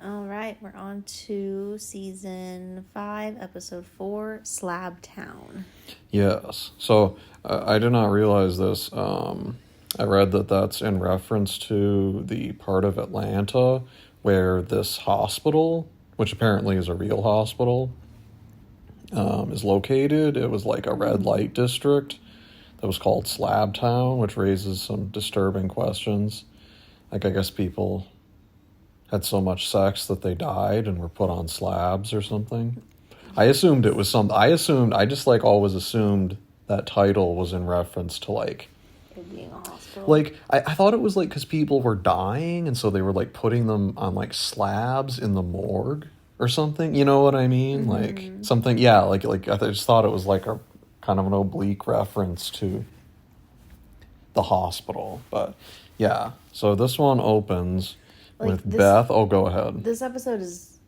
All right, we're on to season 5, episode 4, Slab Town. Yes. So I did not realize this. I read that that's in reference to the part of Atlanta where this hospital, which apparently is a real hospital, is located. It was like a red light district that was called Slab Town, which raises some disturbing questions. Like, I guess people had so much sex that they died and were put on slabs or something. I assumed it was I just like always assumed that title was in reference to like It being a hospital. like I thought it was like because people were dying and so they were like putting them on like slabs in the morgue or something. You know what I mean? Like something, yeah. Like I just thought it was like a kind of an oblique reference to the hospital. But yeah, so this one opens Like, with this- Beth. Oh, go ahead. This episode is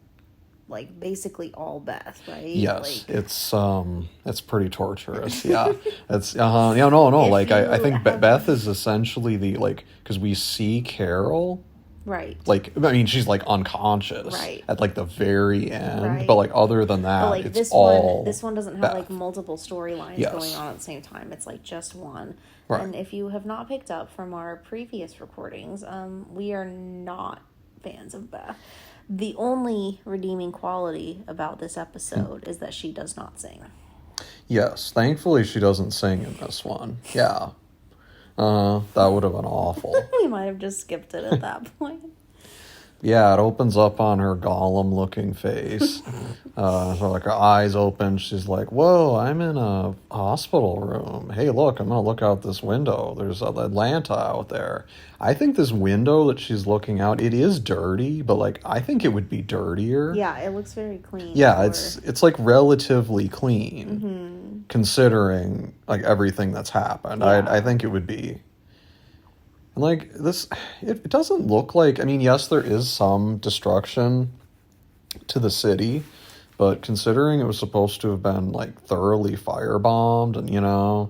like basically all Beth, right? Yes, Like, it's pretty torturous. Yeah, it's yeah, no. If Like I you think have- Beth is essentially the like because we see Carol. right. Like, I mean, she's like unconscious Right. at like the very end, Right. but like other than that, But like it's this all one doesn't have Beth. like multiple storylines Yes. going on at the same time. It's like just one. Right. And if you have not picked up from our previous recordings, we are not fans of Beth. The only redeeming quality about this episode is that she does not sing. Yes, thankfully she doesn't sing in this one. Yeah, that would have been awful. We might have just skipped it at that point. Yeah, it opens up on her Gollum-looking face. So like her eyes open, she's like, "Whoa, I'm in a hospital room. Hey, look, I'm gonna look out this window. There's Atlanta out there." I think this window that she's looking out, it is dirty, but like I think it would be dirtier. Yeah, it looks very clean. Yeah, for- it's like relatively clean, considering like everything that's happened. Yeah. I think it would be. And like this, it doesn't look like. I mean, yes, there is some destruction to the city, but considering it was supposed to have been like thoroughly firebombed, and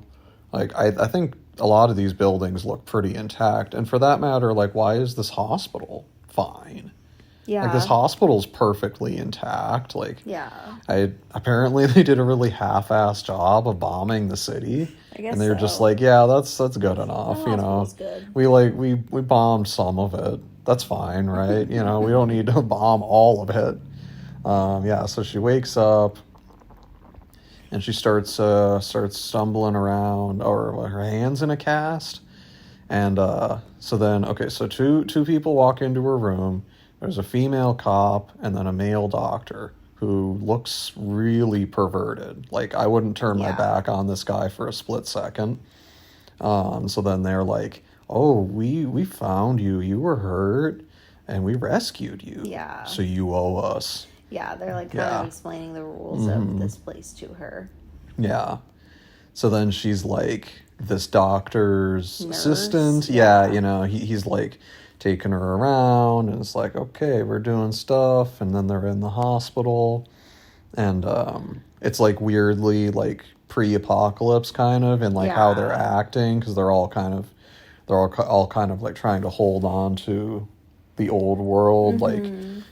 like I think a lot of these buildings look pretty intact. And for that matter, like why is this hospital fine? yeah. Like this hospital's perfectly intact. Like Yeah. apparently they did a really half-assed job of bombing the city. I guess And they were just so. like, yeah, that's good enough, The you know. hospital's good. We bombed some of it. That's fine, right? We don't need to bomb all of it. Yeah, so she wakes up and she starts stumbling around, or her hands in a cast. And so then, okay, so two people walk into her room. There's a female cop and then a male doctor who looks really perverted. Like, I wouldn't turn my Yeah. back on this guy for a split second. So then they're like, "Oh, we found you. You were hurt, and we rescued you. Yeah. So you owe us." Yeah, they're like kind Yeah. of explaining the rules of this place to her. Yeah. So then she's like this doctor's Nurse, assistant. yeah. Yeah, he's like taking her around and it's like, okay, we're doing stuff, and then they're in the hospital. And it's like weirdly like pre-apocalypse kind of, and like how they're Yeah. acting, because they're all kind of like trying to hold on to the old world. Like,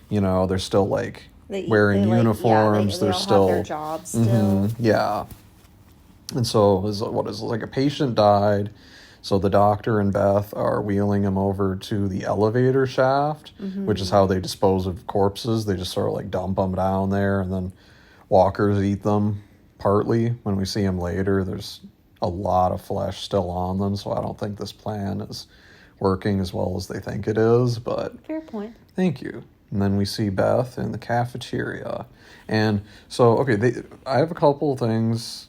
they're still like They, wearing they, like, uniforms. they They're all still have their jobs still. yeah. And so like a patient died, so the doctor and Beth are wheeling him over to the elevator shaft, which is how they dispose of corpses. They just sort of like dump them down there, and then walkers eat them partly. When we see them later, there's a lot of flesh still on them, so I don't think this plan is working as well as they think it is, but Fair point. thank you. And then we see Beth in the cafeteria. And so, okay, I have a couple of things,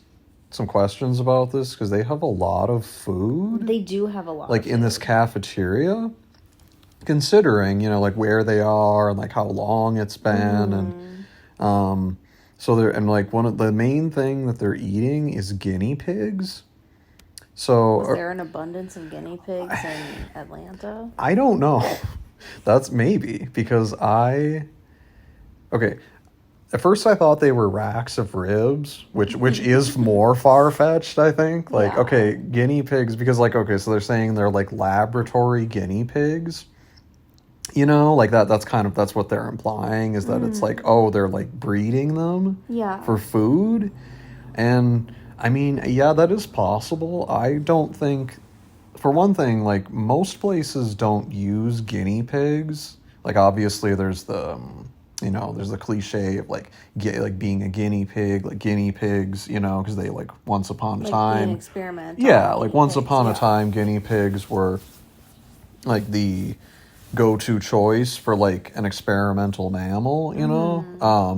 some questions about this, because they have a lot of food, They do have a lot. like of in this food. cafeteria, considering, like where they are and like how long it's been. And so they're, and like one of the main thing that they're eating is guinea pigs. So Was there an abundance of guinea pigs in Atlanta? I don't know. That's maybe because okay. At first I thought they were racks of ribs, which is more far-fetched, I think. Like, Yeah. You know, like that's what they're implying, is that it's like, oh, they're like breeding them Yeah. for food. And I mean, yeah, that is possible. I don't think, for one thing, like most places don't use guinea pigs. Like obviously there's there's the cliche of like like being a guinea pig, like guinea pigs, because they like once upon a Like time. being experimental. Yeah, like once pigs, upon a yeah. time, guinea pigs were like the go-to choice for like an experimental mammal,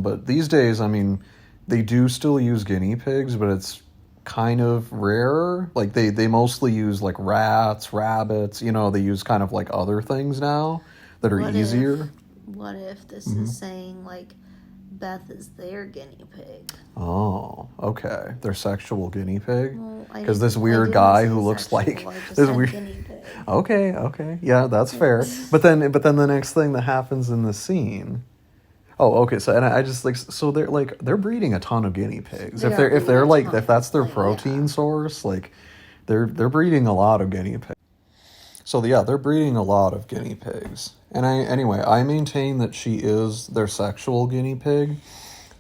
but these days, I mean, they do still use guinea pigs, but it's kind of rare. Like they mostly use like rats, rabbits, they use kind of like other things now that are easier. What if this is saying like Beth is their guinea pig? Oh, okay. Their sexual guinea pig? Well, Because this weird guy who looks like this weird. Guinea pig. Okay, yeah, that's fair. But then the next thing that happens in the scene. Oh, okay. So, and I just like, so they're breeding a ton of guinea pigs. They If are they're breeding a like, ton, if that's their like, protein yeah. source, like they're breeding a lot of guinea pigs. So yeah, they're breeding a lot of guinea pigs. And I maintain that she is their sexual guinea pig,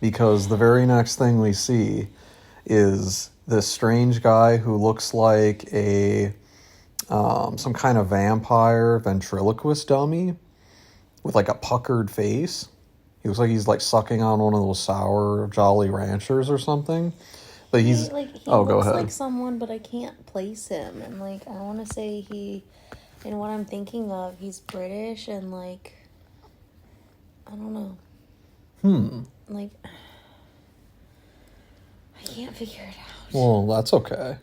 because the very next thing we see is this strange guy who looks like a some kind of vampire ventriloquist dummy with like a puckered face. He looks like he's like sucking on one of those sour Jolly Ranchers or something. But he's he go looks ahead. like someone, but I can't place him. And like I want to say in what I'm thinking of, he's British and like I don't know. Like I can't figure it out. Well, that's okay.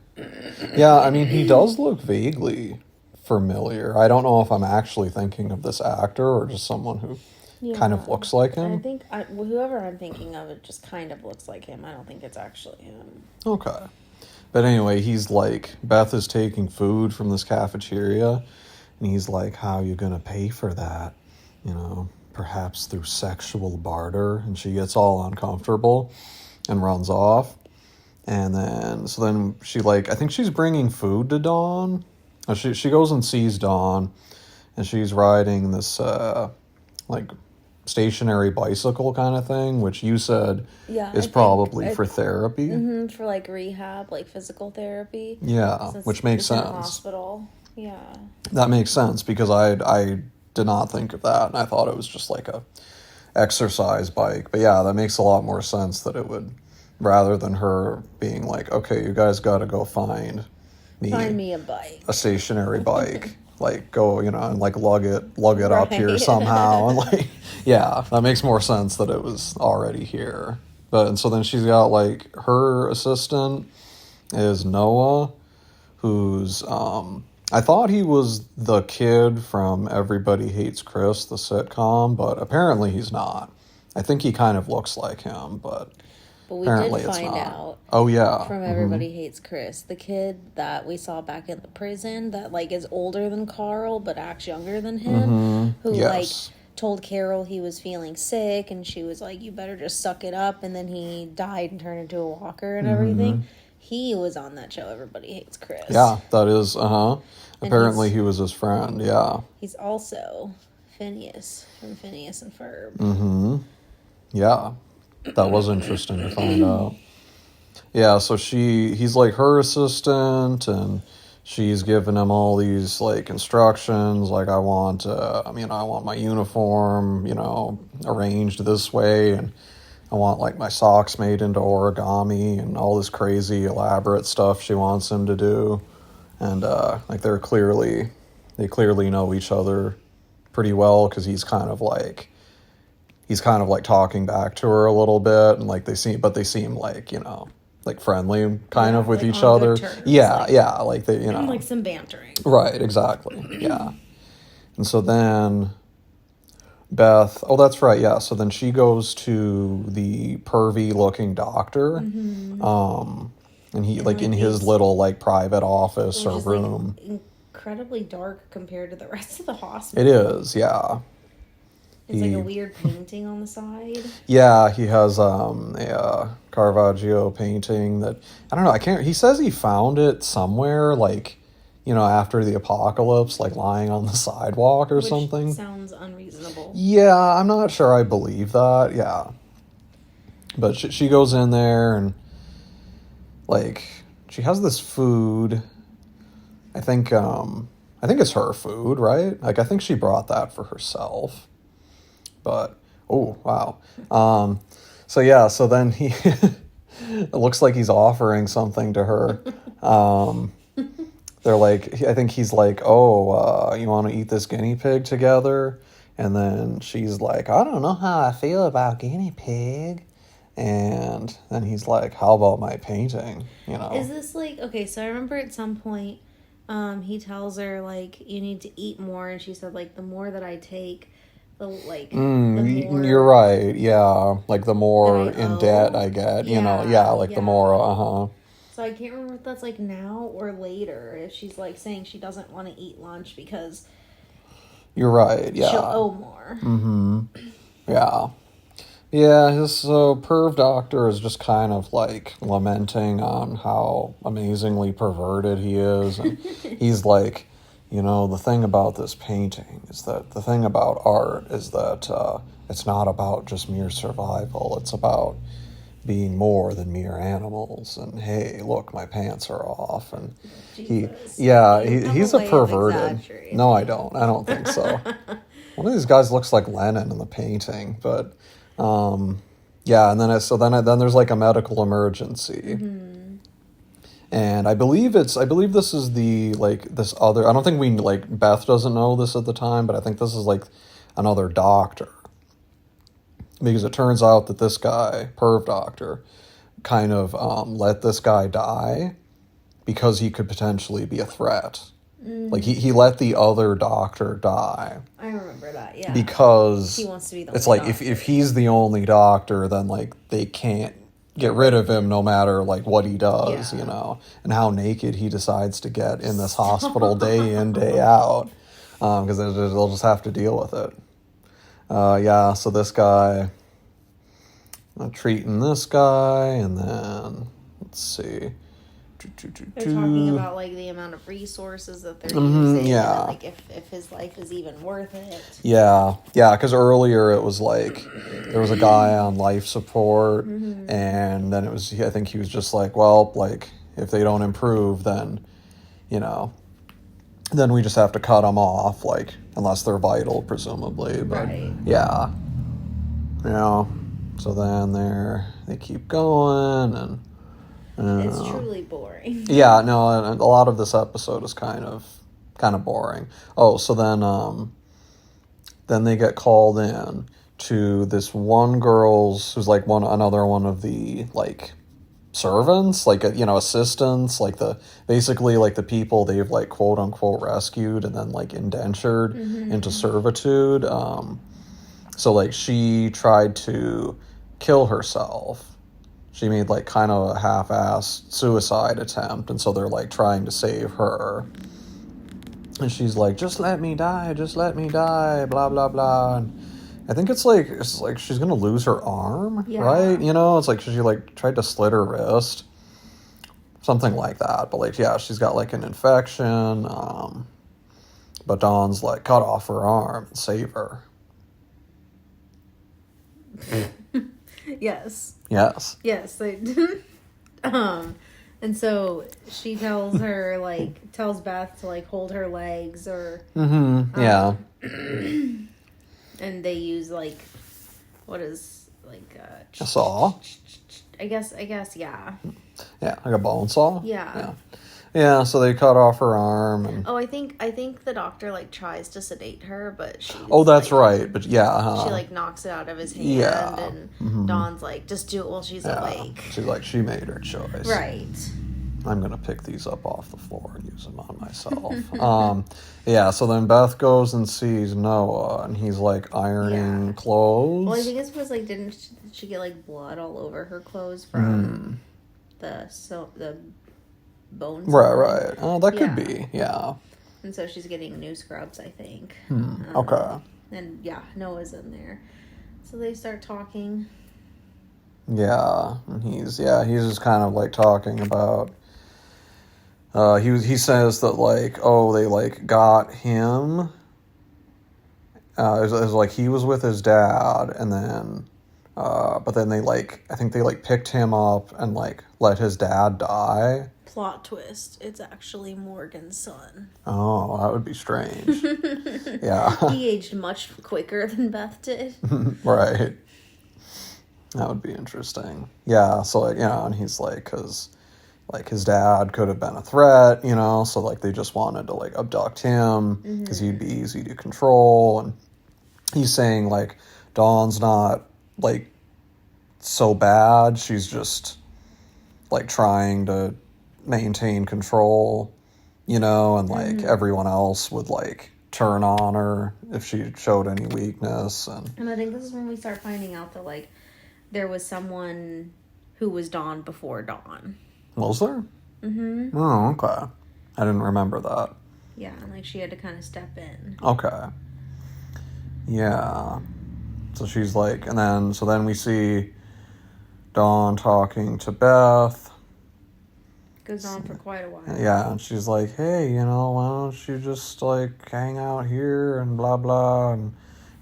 Yeah, I mean, he does look vaguely familiar. I don't know if I'm actually thinking of this actor or just someone who kind of looks like him. I think whoever I'm thinking of, it just kind of looks like him. I don't think it's actually him. Okay. But anyway, he's like, Beth is taking food from this cafeteria, and he's like, how are you going to pay for that? Perhaps through sexual barter. And she gets all uncomfortable and runs off. And then she like, I think she's bringing food to Dawn. She goes and sees Dawn, and she's riding this like stationary bicycle kind of thing, which you said is probably for therapy. For like rehab, like physical therapy. Yeah, which makes sense. In a hospital. Yeah. That makes sense, because I did not think of that, and I thought it was just like a exercise bike. But yeah, that makes a lot more sense that it would, rather than her being like, okay, you guys got to go find me a bike, a stationary bike. Like go, and like lug it up here somehow, and like, yeah, that makes more sense that it was already here. And so then she's got like her assistant is Noah, who's I thought he was the kid from Everybody Hates Chris, the sitcom, but apparently he's not. I think he kind of looks like him, but we apparently did it's find not. out. Oh yeah, from Everybody Hates Chris, the kid that we saw back in the prison that like is older than Carl but acts younger than him, who like told Carol he was feeling sick, and she was like, "You better just suck it up," and then he died and turned into a walker and everything. He was on that show, Everybody Hates Chris. Yeah, that is, apparently he was his friend, yeah. He's also Phineas from Phineas and Ferb. Yeah, that was interesting to find out. Yeah, so he's like her assistant, and she's giving him all these like instructions, like I want my uniform, arranged this way, and I want like my socks made into origami, and all this crazy elaborate stuff she wants him to do. And like they clearly know each other pretty well, because he's kind of like talking back to her a little bit, and like they seem like, like friendly kind of with like each on other. good terms, Yeah, like they, like some bantering. Right, exactly. Yeah. And so then Beth, oh, that's right, yeah. So then she goes to the pervy looking doctor, and he like in his little like private office or room. Like, incredibly dark compared to the rest of the hospital. It is, yeah. It's like a weird painting on the side. Yeah, he has a Caravaggio painting that, I don't know, he says he found it somewhere, like after the apocalypse, like lying on the sidewalk or something. Sounds unreasonable. Yeah, I'm not sure I believe that. Yeah. But she goes in there and, like, she has this food. I think it's her food, right? Like, I think she brought that for herself. But, oh, wow. So, yeah, so then he, it looks like he's offering something to her. They're like, I think he's like, oh, you want to eat this guinea pig together? And then she's like, I don't know how I feel about guinea pig. And then he's like, how about my painting? Is this like, okay, so I remember at some point, he tells her, like, you need to eat more. And she said, like, the more that I take, the more... You're right, yeah. Like, the more in debt I get, the more, So I can't remember if that's, like, now or later. If she's, like, saying she doesn't want to eat lunch because... You're right, yeah. She'll owe more. Mm-hmm. Yeah. Yeah, his perv doctor is just kind of, like, lamenting on how amazingly perverted he is. And he's like, the thing about this painting is that the thing about art is that it's not about just mere survival. It's about being more than mere animals. And, hey, look, my pants are off. And Jesus. he's a perverted. No, I don't think so. One of these guys looks like Lenin in the painting, but... and then there's like a medical emergency, and I believe this is this other. I don't think Beth doesn't know this at the time, but I think this is like another doctor, because it turns out that this guy, perv doctor, kind of let this guy die because he could potentially be a threat. Like, he let the other doctor die. I remember that, yeah. Because he wants to be the it's only like, doctor. if he's the only doctor, then, like, they can't get rid of him no matter, like, what he does, and how naked he decides to get in this hospital day in, day out. Because they'll just have to deal with it. So this guy, treating this guy, and then, let's see... They're talking about, like, the amount of resources that they're using. Yeah. And, like, if his life is even worth it. Yeah, because earlier it was, like, there was a guy on life support, and then I think he was just like, well, like, if they don't improve, then, then we just have to cut them off, like, unless they're vital, presumably. But, right. Yeah. So then they keep going, and... It's truly boring. Yeah, no, and a lot of this episode is kind of boring. Oh, so then they get called in to this one girl's, who's like another one of the, like, servants, like, assistants, like basically like the people they've, like, quote unquote rescued and then, like, indentured into servitude. So, like, she tried to kill herself. She made, like, kind of a half-assed suicide attempt, and so they're, like, trying to save her. And she's like, just let me die, blah, blah, blah. And I think it's like she's going to lose her arm, right? It's like she, like, tried to slit her wrist. Something like that. But, like, yeah, she's got, like, an infection. But Dawn's like, cut off her arm and save her. Yes. Yes. Yes. And so she tells her, like, tells Beth to, like, hold her legs or... yeah. And they use, like, what is, like... a saw? I guess, yeah. Yeah, like a bone saw? Yeah. Yeah, so they cut off her arm. And... Oh, I think the doctor, like, tries to sedate her, but she... Oh, that's like, right, but yeah. She, like, knocks it out of his hand, and Dawn's like, just do it while she's awake. She's like, she made her choice. Right. I'm going to pick these up off the floor and use them on myself. So then Beth goes and sees Noah, and he's, like, ironing clothes. Well, I think it was, like, didn't she get, like, blood all over her clothes from the bones? Right. Oh, that could be, yeah. And so she's getting new scrubs, I think. Okay. And, yeah, Noah's in there. So they start talking. Yeah, and he's just kind of, like, talking about... he says that, like, oh, they, like, got him. It was like he was with his dad, and then, but then they, like, I think they, like, picked him up and, like, let his dad die. Plot twist, it's actually Morgan's son. Oh, that would be strange. Yeah. He aged much quicker than Beth did. Right. That would be interesting. Yeah, so, like, and he's like, because, like, his dad could have been a threat, so, like, they just wanted to, like, abduct him because he'd be easy to control. And he's saying, like, Dawn's not, like, so bad. She's just, like, trying to maintain control, and, like, everyone else would, like, turn on her if she showed any weakness. And I think this is when we start finding out that, like, there was someone who was Dawn before Dawn. Was there? Mm-hmm. Oh, okay. I didn't remember that. Yeah, and, like, she had to kind of step in. Okay. Yeah. So she's like, so then we see Dawn talking to Beth. Goes on for quite a while. Yeah, and she's like, hey, why don't you just, like, hang out here and blah, blah, and,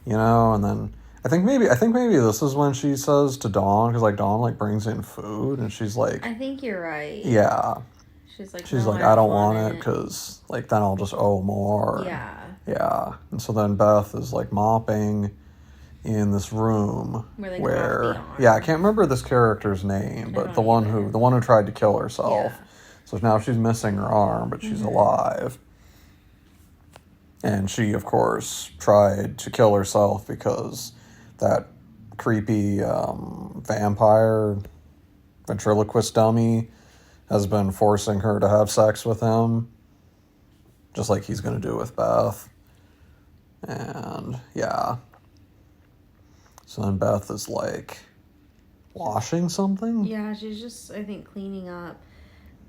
and then I think maybe this is when she says to Dawn, because, like, Dawn, like, brings in food, and she's like... I think you're right. Yeah. She's like, I don't want it, because, like, then I'll just owe more. Yeah. Yeah. And so then Beth is, like, mopping in this room where I can't remember this character's name, but the one who tried to kill herself. Yeah. So now she's missing her arm, but she's alive. And she, of course, tried to kill herself because that creepy vampire ventriloquist dummy has been forcing her to have sex with him, just like he's going to do with Beth. And, yeah. So then Beth is, like, washing something? Yeah, she's just, I think, cleaning up.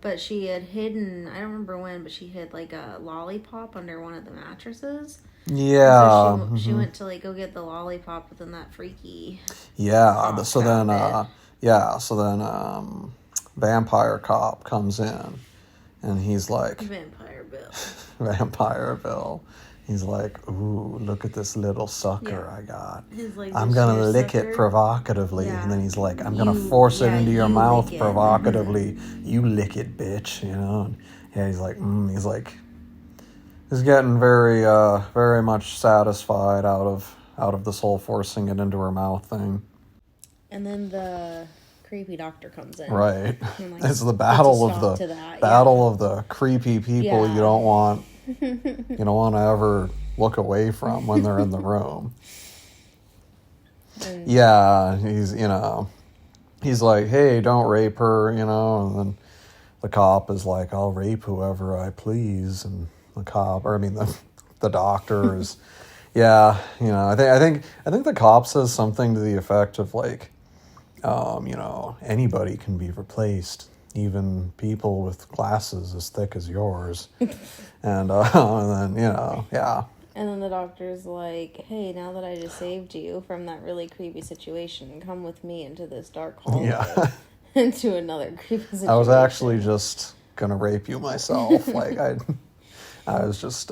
But she had hidden, I don't remember when, but she hid, like, a lollipop under one of the mattresses. Yeah. So she went to, like, go get the lollipop, but then that freaky... Yeah, so then, vampire cop comes in, and he's like... Vampire Bill. Vampire Bill. He's like, ooh, look at this little sucker I got. Like, I'm going to lick it provocatively. Yeah. And then he's like, I'm going to force it into your mouth provocatively. You lick it, bitch, And, yeah, he's like, he's getting very, very much satisfied out of this whole forcing it into her mouth thing. And then the creepy doctor comes in. Right. Like, it's the battle of the creepy people you don't want. You don't want to ever look away from when they're in the room. Yeah, he's like, hey, don't rape her, and then the cop is like, I'll rape whoever I please, and the doctor is, I think the cop says something to the effect of, like, anybody can be replaced. Even people with glasses as thick as yours. And then, yeah. And then the doctor's like, hey, now that I just saved you from that really creepy situation, come with me into this dark hallway. Yeah. Into another creepy situation. I was actually just going to rape you myself. Like, I was just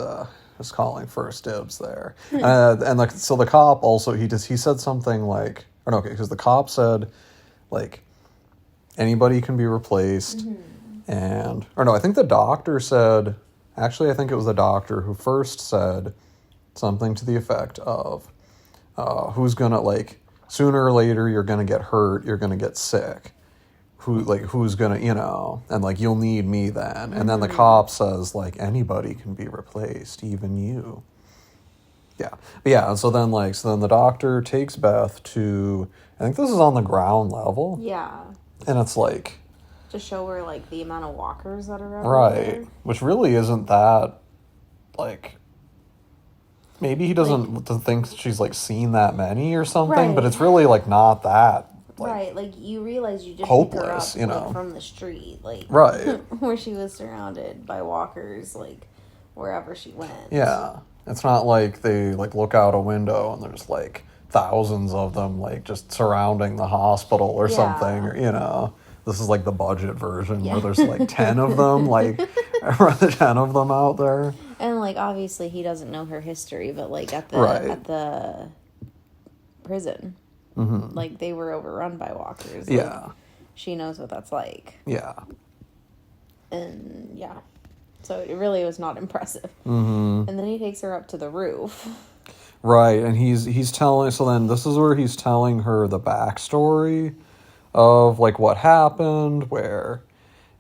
calling first dibs there. So the cop also, he said something like, because the cop said, like, anybody can be replaced. I think the doctor said, actually, I think it was the doctor who first said something to the effect of, who's gonna, like, sooner or later you're gonna get hurt, you're gonna get sick. Who's gonna, and, like, you'll need me then. And then the cop says, like, anybody can be replaced, even you. Yeah. But yeah, so then the doctor takes Beth to, I think this is on the ground level. Yeah. And it's like... to show her, like, the amount of walkers that are everywhere. Right. Which really isn't that, like... Maybe he doesn't think she's, like, seen that many or something, right. But it's really, like, not that... like, right, like, you realize you just hopeless, pick her up, like, from the street, like... Right. Where she was surrounded by walkers, like, wherever she went. Yeah. It's not like they, like, look out a window and there's, like... thousands of them, like, just surrounding the hospital or something, or, this is, like, the budget version where there's, like, 10 of them, like, the 10 of them out there. And, like, obviously he doesn't know her history, but, like, at the prison, like, they were overrun by walkers. Like, Yeah. she knows what that's like. Yeah. And, yeah. So it really was not impressive. Mm-hmm. And then he takes her up to the roof. Right, and he's telling, so then this is where he's telling her the backstory of, like, what happened, where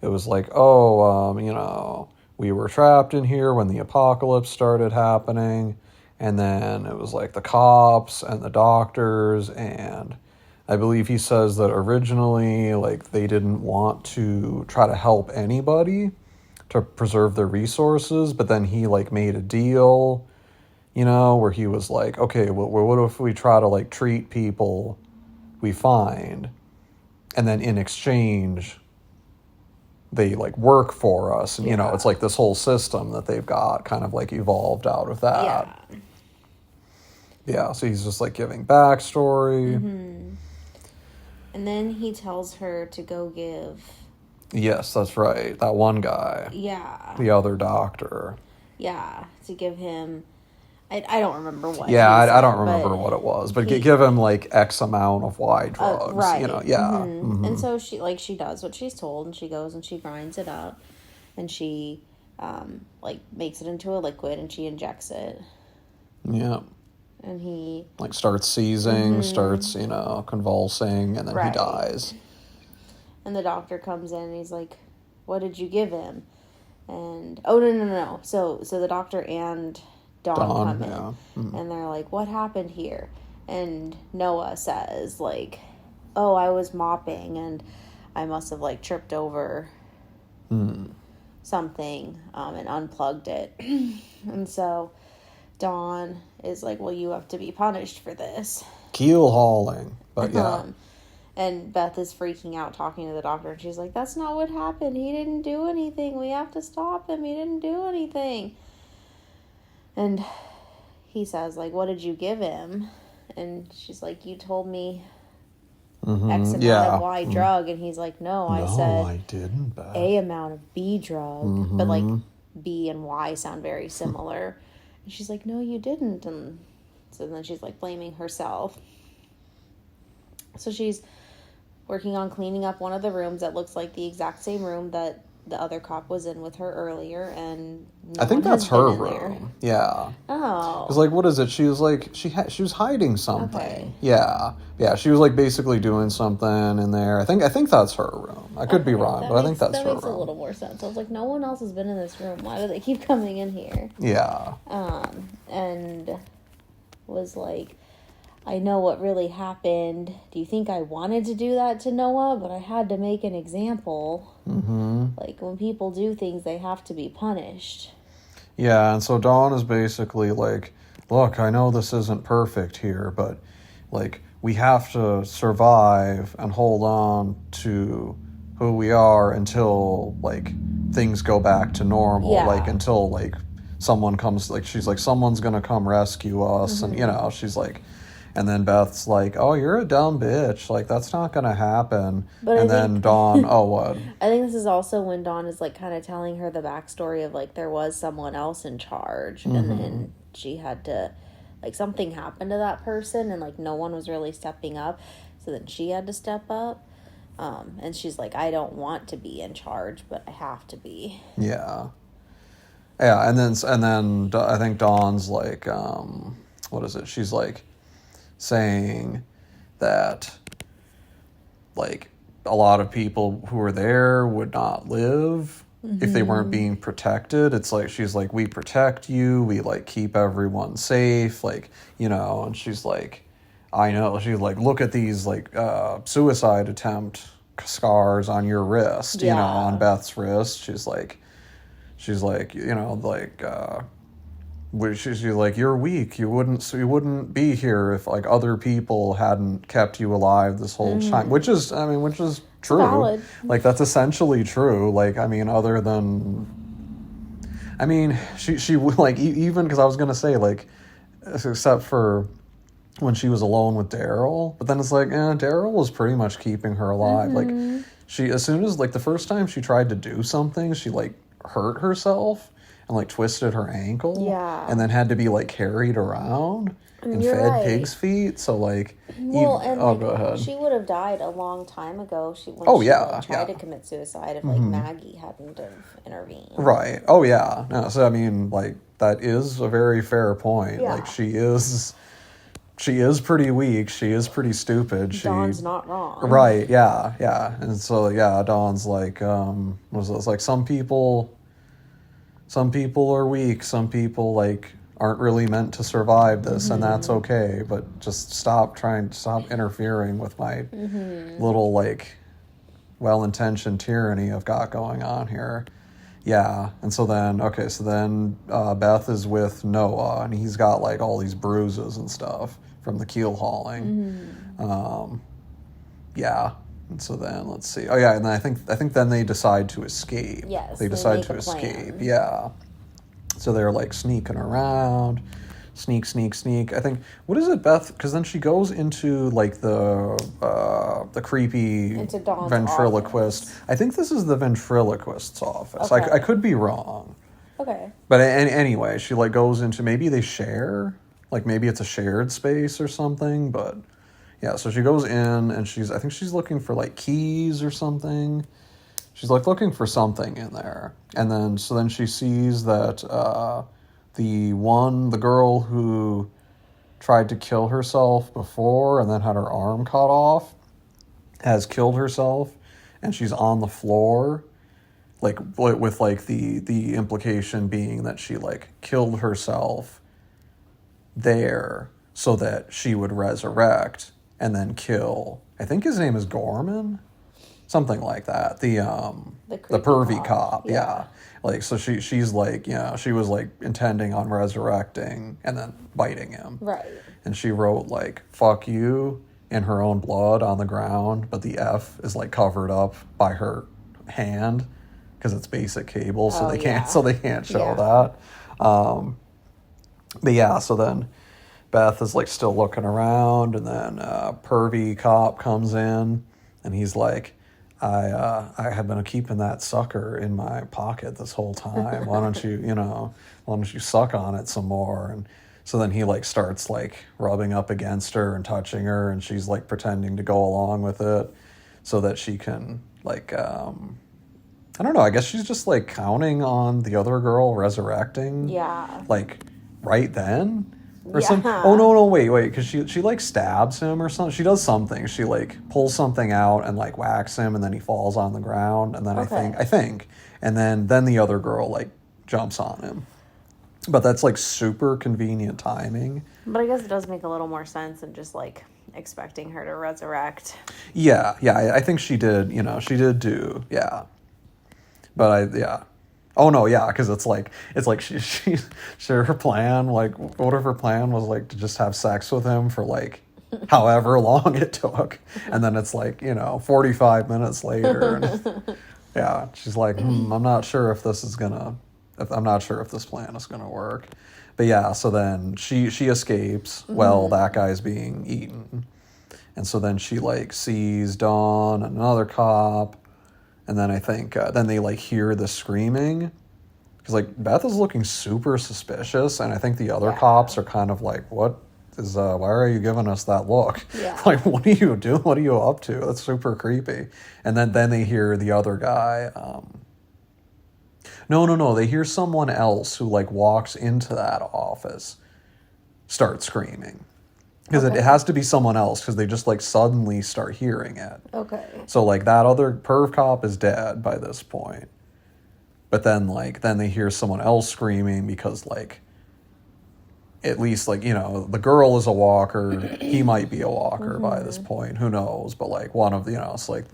it was like, oh, you know, we were trapped in here when the apocalypse started happening, and then it was like the cops and the doctors, and I believe he says that originally, like, they didn't want to try to help anybody to preserve their resources, but then he, like, made a deal, you know, where he was like, okay, well, what if we try to, like, treat people we find, and then in exchange they, like, work for us, and you know, it's like this whole system that they've got kind of, like, evolved out of that. Yeah, so he's just, like, giving backstory. And then he tells her to go give... Yes, that's right, that one guy. Yeah. The other doctor. Yeah, to give him... I don't remember what. Yeah, I don't remember what it was, but give him, like, X amount of Y drugs, right. You know, yeah. And so she does what she's told, and she goes and she grinds it up, and she, like, makes it into a liquid, and she injects it. Yeah. And he... like, starts seizing, starts, you know, convulsing, and then he dies. And the doctor comes in, and he's like, what did you give him? And, oh, no. So the doctor and... Dawn come in, and they're like, what happened here? And Noah says, like, oh, I was mopping, and I must have, like, tripped over something, and unplugged it. And so Dawn is like, well, you have to be punished for this. Keel hauling, but yeah. And Beth is freaking out talking to the doctor, and she's like, that's not what happened. He didn't do anything. We have to stop him. He didn't do anything. And he says, like, what did you give him? And she's like, you told me X amount of Y drug. And he's like, no, I said I didn't, Beth. A amount of B drug. But, like, B and Y sound very similar. And she's like, no, you didn't. And so then she's, like, blaming herself. So she's working on cleaning up one of the rooms that looks like the exact same room that the other cop was in with her earlier, and I think that's her room. Yeah. Oh. Because, like, what is it? She was like, she was hiding something. Okay. Yeah. She was, like, basically doing something in there. I think that's her room. I could be wrong, but I think that's her room. That makes a little more sense. I was like, no one else has been in this room. Why do they keep coming in here? Yeah. And was like, I know what really happened. Do you think I wanted to do that to Noah? But I had to make an example. Like, when people do things, they have to be punished. Yeah, and so Dawn is basically like, look, I know this isn't perfect here, but, like, we have to survive and hold on to who we are until, like, things go back to normal. Yeah. Like, until, like, someone comes, like, she's like, someone's gonna come rescue us, and, you know, she's like... And then Beth's like, oh, you're a dumb bitch. Like, that's not going to happen. But then Dawn, oh, what? I think this is also when Dawn is, like, kind of telling her the backstory of, like, there was someone else in charge. And then she had to, like, something happened to that person. And, like, no one was really stepping up. So then she had to step up. And she's like, I don't want to be in charge, but I have to be. Yeah. Yeah, and then I think Dawn's like, what is it? She's like, saying that, like, a lot of people who were there would not live if they weren't being protected. It's like, she's like, we protect you, we, like, keep everyone safe, like, you know, and she's like, I know, she's like, look at these, like, suicide attempt scars on your wrist, you know, on Beth's wrist. She's like, you know, like, she's like, you're weak. You wouldn't be here if, like, other people hadn't kept you alive this whole time. Which is true. Valid. Like, that's essentially true. Like, I mean, other than, I mean, she like, even because I was gonna say, like, except for when she was alone with Daryl, but then it's like, Daryl was pretty much keeping her alive. Like, she, as soon as, like, the first time she tried to do something, she, like, hurt herself and like twisted her ankle. Yeah. And then had to be like carried around and You're fed right. pig's feet. So like, Well, and like, go ahead. she would have died a long time ago. She tried to commit suicide if like Maggie hadn't have intervened. Right. Oh yeah. No, so I mean, like that is a very fair point. Yeah. Like she is pretty weak. She is pretty stupid. Dawn's not wrong. Right. Yeah. Yeah. And so yeah, Dawn's like, was it like some people are weak. Some people like aren't really meant to survive this, and that's okay. But just stop interfering with my little like well-intentioned tyranny I've got going on here. Yeah, and so then Beth is with Noah, and he's got like all these bruises and stuff from the keel hauling. Yeah, and so then let's see. Oh yeah, and then I think then they decide to escape. Yes, they decide to escape. Yeah, so they're like sneaking around. Sneak. I think, what is it, Beth? Because then she goes into like the creepy ventriloquist. Office. I think this is the ventriloquist's office. Okay. I could be wrong. Okay. But anyway, she like goes into, maybe they share, like maybe it's a shared space or something. But yeah, so she goes in and I think she's looking for like keys or something. She's like looking for something in there, and then she sees that. The girl who tried to kill herself before and then had her arm cut off has killed herself, and she's on the floor, like with like the implication being that she like killed herself there so that she would resurrect and then kill, I think his name is Gorman, something like that, the pervy cop. Yeah. Like, so she's like, she was like intending on resurrecting and then biting him. Right. And she wrote like, fuck you in her own blood on the ground, but the F is like covered up by her hand because it's basic cable, so they can't show that. But yeah, so then Beth is like still looking around, and then pervy cop comes in, and he's like, I have been keeping that sucker in my pocket this whole time. Why don't you suck on it some more? And so then he like starts like rubbing up against her and touching her, and she's like pretending to go along with it so that she can like, I don't know, I guess she's just like counting on the other girl resurrecting. Yeah. Like right then. Or some, oh no, wait, because she like stabs him or something. She does something. She like pulls something out and like whacks him, and then he falls on the ground. And then I think, and then the other girl like jumps on him. But that's like super convenient timing. But I guess it does make a little more sense than just like expecting her to resurrect. Yeah, I think she did. She did do, yeah. But oh no, yeah, because it's like she her plan, like what if her plan was like to just have sex with him for like however long it took, and then it's like 45 minutes later, and yeah, she's like, I'm not sure if this plan is gonna work, but yeah, so then she escapes while that guy's being eaten, and so then she like sees Dawn and another cop. And then I think, then they like hear the screaming, because like Beth is looking super suspicious, and I think the other cops are kind of like, why are you giving us that look? Yeah. Like, what are you doing? What are you up to? That's super creepy. And then they hear the other guy. No, they hear someone else who like walks into that office start screaming. Because it has to be someone else, because they just like suddenly start hearing it. Okay. So like that other perv cop is dead by this point. But then they hear someone else screaming, because like at least like, the girl is a walker, he might be a walker by this point, who knows, but like one of it's like,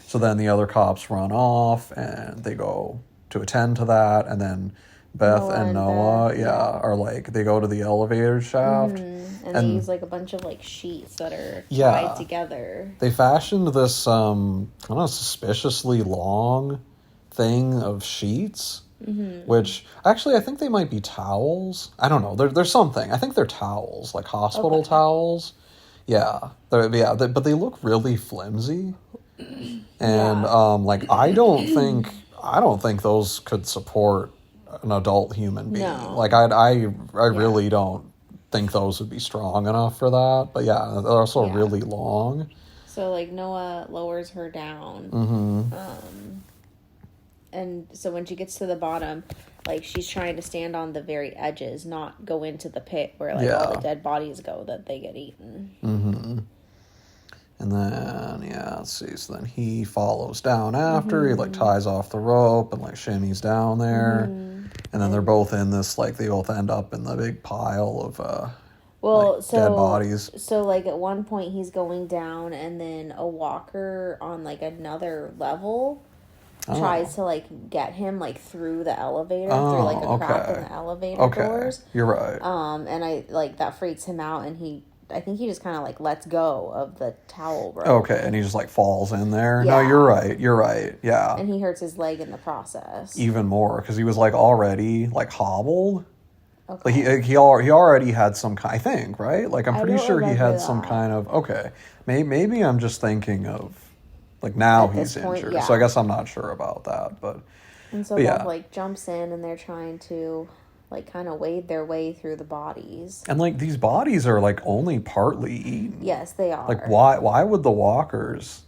so then the other cops run off and they go to attend to that, and then Beth and Noah, are like, they go to the elevator shaft. And they use like a bunch of like sheets that are tied together. They fashioned this kind of suspiciously long thing of sheets, which actually I think they might be towels. I don't know. There's something. I think they're towels, like hospital towels. Yeah, but they look really flimsy. And like I don't think I don't think those could support an adult human being. No. Like, I really don't think those would be strong enough for that. But yeah, they're also really long. So, like, Noah lowers her down. And so when she gets to the bottom, like, she's trying to stand on the very edges, not go into the pit where, like, all the dead bodies go, that they get eaten. And then, let's see. So then he follows down after. He, like, ties off the rope and, like, shimmies down there. And then they're both in this, like, they both end up in the big pile of, dead bodies. So, like, at one point he's going down, and then a walker on, like, another level tries to, like, get him, like, through the elevator, through, like, a crack in the elevator doors. You're right. And I, like, that freaks him out, and I think he just kind of, like, lets go of the towel rope. Okay, and he just, like, falls in there. Yeah. No, you're right, yeah. And he hurts his leg in the process. Even more, because he was, like, already, like, hobbled. Okay. Like, he already had some kind, I think, right? Like, I'm pretty sure he had some kind of, okay. Maybe I'm just thinking of, like, now he's injured. So I guess I'm not sure about that, but. And so Beth, like, jumps in, and they're trying to, like, kind of wade their way through the bodies. And, like, these bodies are, like, only partly eaten. Yes, they are. Like, why would the walkers...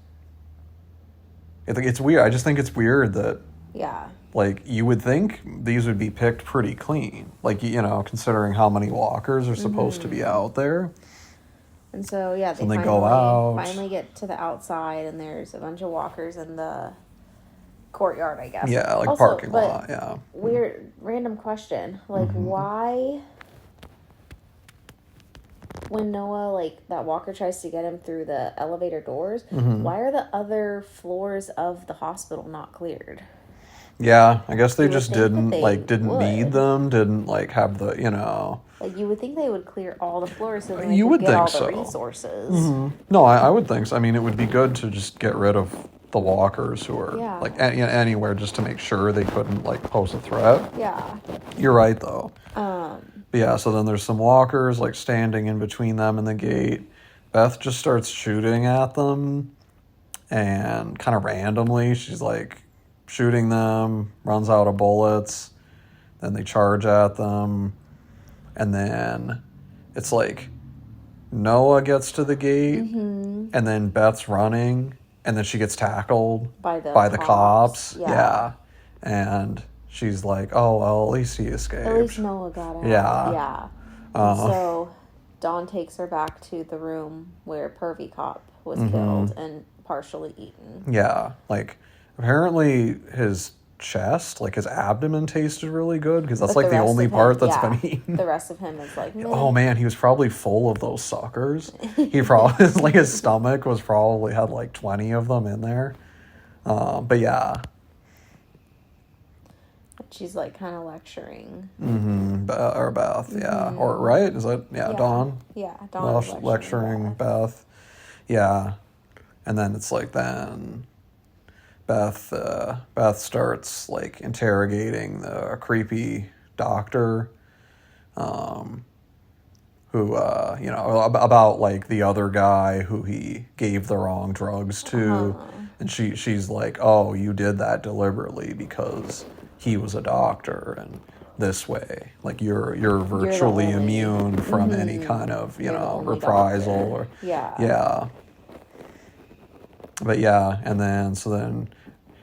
It's weird. I just think it's weird that... Yeah. Like, you would think these would be picked pretty clean. Like, you know, considering how many walkers are supposed to be out there. And so, yeah, they finally get to the outside, and there's a bunch of walkers in the courtyard, I guess. Yeah, like, also, parking lot, yeah. Weird, random question. Like, why, when Noah, like, that walker tries to get him through the elevator doors, why are the other floors of the hospital not cleared? Yeah, I guess they just didn't need them, didn't, like, have the, you know... Like, you would think they would clear all the floors so they could get all the resources. No, I would think so. I mean, it would be good to just get rid of the walkers who are, like, anywhere, just to make sure they couldn't, like, pose a threat. Yeah. You're right, though. But yeah, so then there's some walkers, like, standing in between them and the gate. Beth just starts shooting at them, and kind of randomly, she's, like, shooting them, runs out of bullets, then they charge at them, and then it's like Noah gets to the gate, and then Beth's running, and then she gets tackled by the cops. Yeah. And she's like, oh, well, at least he escaped. At least Noah got out. Yeah. So Dawn takes her back to the room where Pervy Cop was killed and partially eaten. Yeah, like, apparently his chest, like, his abdomen tasted really good, because that's, like, the only part that's been eaten. The rest of him is like, meh. Oh man, he was probably full of those suckers. He probably, like, his stomach was probably had like 20 of them in there. But yeah. She's, like, kind of lecturing. Or Beth, yeah. Or, right? Is that, Dawn? Yeah, Dawn is lecturing Beth. Yeah. And then it's like, then Beth starts, like, interrogating the creepy doctor, who, you know, about, like, the other guy who he gave the wrong drugs to. And she's like, oh, you did that deliberately because he was a doctor, and this way, like, you're virtually immune from any kind of, you know, reprisal. Or yeah. But yeah, and then, so then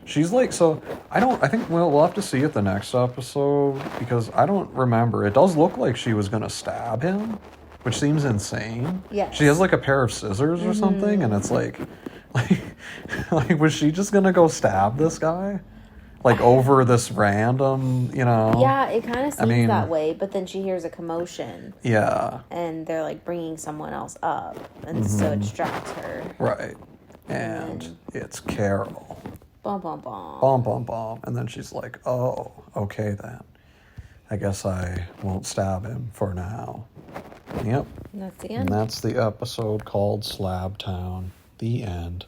she's like, so I think we'll have to see it the next episode, because I don't remember. It does look like she was going to stab him, which seems insane. Yes. She has, like, a pair of scissors or something, and it's like, was she just going to go stab this guy? Like, over this random, you know? Yeah, it kind of seems that way, but then she hears a commotion. Yeah. And they're, like, bringing someone else up, and so it distracts her. Right. And it's Carol. Bum, bum, bum. Bum, bum, bum. And then she's like, oh, okay then. I guess I won't stab him for now. Yep. And that's the end. And that's the episode called Slab Town. The end.